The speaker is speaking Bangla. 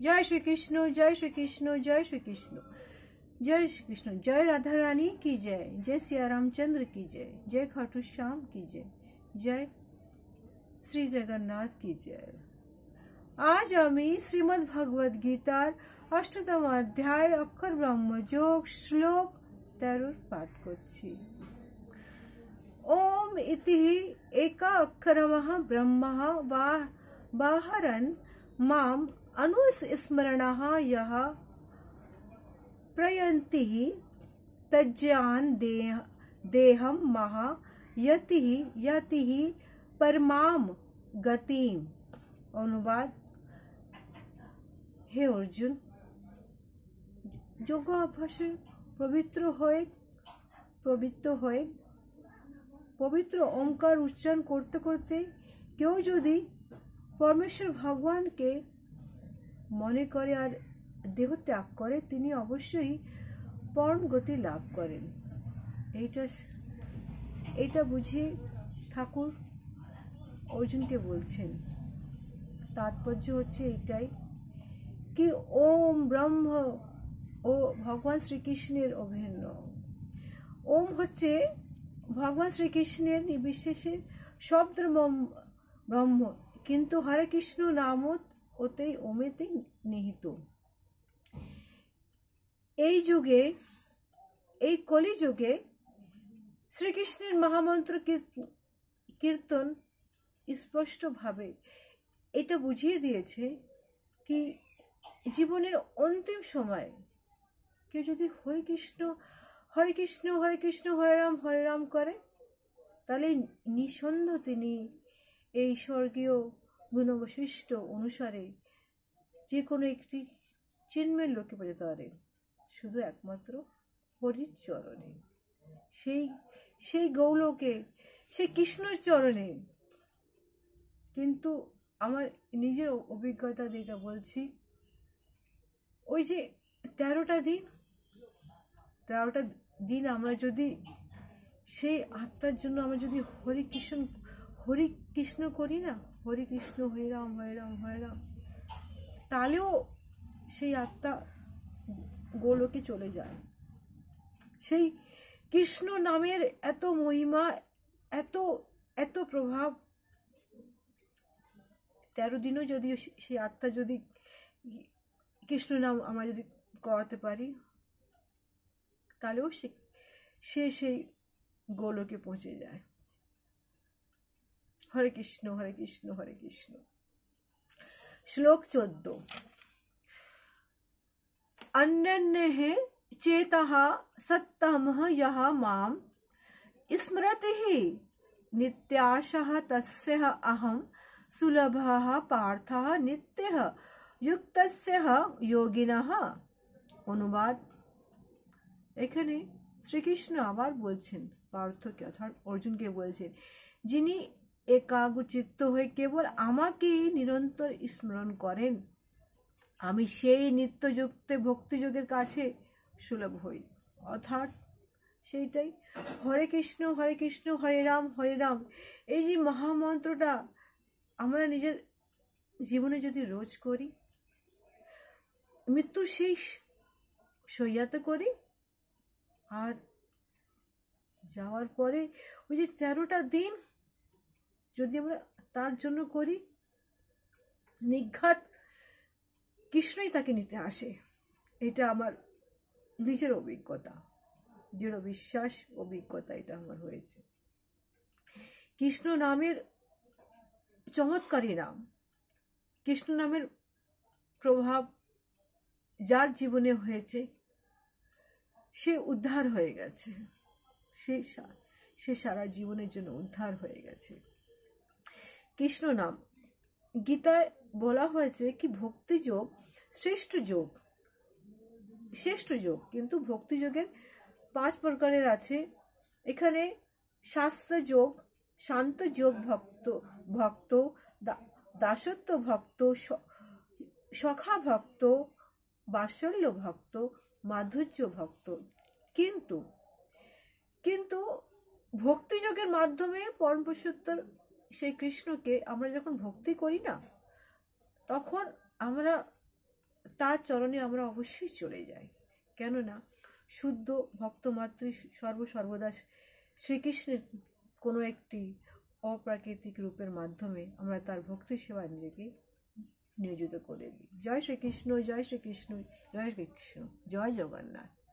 जय श्री कृष्ण, जय श्री कृष्ण, जय श्री कृष्ण, जय श्री कृष्ण। जय राधा रानी की जय, जय सिया रामचंद्र की जय, जय खाटू श्याम की जय, जय श्री जगन्नाथ की जय। आज आमी श्रीमद् भगवद गीतार 8তম অধ্যায় অক্ষর ব্রহ্মযোগ শ্লোক 13 পাঠ করছি। ओम इति एका अक्षरमः ब्रह्मः बाहरन् माम अनुस्मरणः यः प्रयन्ति तज्जान देहं महा यति परमाम गतिम। अनुवाद, हे अर्जुन, যোগ অভ্যাসে পবিত্র ওঙ্কার উচ্চারণ করতে করতে কেউ যদি পরমেশ্বর ভগবানকে মনে করে আর দেহ ত্যাগ করে, তিনি অবশ্যই পরম গতি লাভ করেন। এইটা বুঝিয়ে ঠাকুর অর্জুনকে বলছেন। তাৎপর্য হচ্ছে এইটাই कि ओम ब्रह्म ও ভগবান শ্রীকৃষ্ণের অভিন্ন। ওম হচ্ছে ভগবান শ্রীকৃষ্ণের নির্বিশেষে শব্দ ব্রহ্ম, কিন্তু হরে কৃষ্ণ নামত ওতেই ওমেতেই নিহিত। এই যুগে, এই কলি যুগে শ্রীকৃষ্ণের মহামন্ত্র কীর্তন স্পষ্টভাবে এটা বুঝিয়ে দিয়েছে কি জীবনের অন্তিম সময় কেউ যদি হরে কৃষ্ণ হরে কৃষ্ণ হরে কৃষ্ণ হরে রাম করে, তাহলে নিঃসন্দেহ তিনি এই স্বর্গীয় গুণবৈশিষ্ট্য অনুসারে যে কোনো একটি চিন্ময়ের লোকে পৌঁছতে পারে, শুধু একমাত্র হরির চরণে, সেই গৌলোকে, সেই কৃষ্ণর চরণে। কিন্তু আমার নিজের অভিজ্ঞতা যেটা বলছি, ওই যে 13টা দিন আমরা যদি সেই আত্মার জন্য আমরা যদি হরি কৃষ্ণ করি না, হরি কৃষ্ণ হরে রাম হরে রাম হরে রাম, তাহলেও সেই আত্মা গোলকে চলে যায়। সেই কৃষ্ণ নামের এত মহিমা, এত প্রভাব, 13 দিনও যদি সেই আত্মা যদি কৃষ্ণ নাম আমরা যদি করাতে পারি, তাহলেও সে সেই গোলকে পৌঁছে যায়। হরে কৃষ্ণ হরে কৃষ্ণ হরে কৃষ্ণ। শ্লোক 14। अन्यन्यः चेतः सत्तमः यः मां स्मरति नित्याशः तस्य अहं सुलभः पार्थः नित्यः युक्तस्य योगिनः। অনুবাদ, এখানে শ্রীকৃষ্ণ আবার বলছেন পার্থকে, অর্থাৎ অর্জুনকে বলছেন, যিনি একাগ্রচিত্ত হয়ে কেবল আমাকেই নিরন্তর স্মরণ করেন, আমি সেই নিত্যযুক্ত ভক্তিযোগের কাছে সুলভ হই। অর্থাৎ সেইটাই হরে কৃষ্ণ হরে রাম, এই যে মহামন্ত্রটা আমরা নিজের জীবনে যদি রোজ করি, মৃত্যুর শেষ শয্যাতে করি, আর যাওয়ার পরে ওই যে 13টা দিন যদি আমরা তার জন্য করি, নিঘাত কৃষ্ণই তাকে নিতে আসে। এটা আমার নিজের অভিজ্ঞতা, দৃঢ় বিশ্বাস অভিজ্ঞতা, এটা আমার হয়েছে। কৃষ্ণ নামের চমৎকারী নাম, কৃষ্ণ নামের প্রভাব যার জীবনে হয়েছে, সে উদ্ধার হয়ে গেছে, সে সারা জীবনের জন্য উদ্ধার হয়ে গেছে। কৃষ্ণ নাম গীতায় বলা হয়েছে কি ভক্তিযোগ শ্রেষ্ঠ যোগ, কিন্তু ভক্তিযোগের 5 প্রকারের আছে। এখানে শাস্ত্র যোগ, শান্ত যোগ, ভক্ত দাসত্ব ভক্ত, সখা ভক্ত, বাৎসল্য ভক্ত, মাধুর্য ভক্ত। কিন্তু ভক্তিযোগের মাধ্যমে পরম পুরুষোত্তম সেই কৃষ্ণকে আমরা যখন ভক্তি করি না, তখন আমরা তার চরণে আমরা অবশ্যই চলে যাই। কেননা শুদ্ধ ভক্তমাত্রই সর্বদা শ্রীকৃষ্ণের কোনো একটি অপ্রাকৃতিক রূপের মাধ্যমে আমরা তার ভক্তি সেবায় নিজেকে নিয়োজিত করে দিই। জয় শ্রীকৃষ্ণ, জয় শ্রীকৃষ্ণ, জয় শ্রীকৃষ্ণ, জয় জগন্নাথ।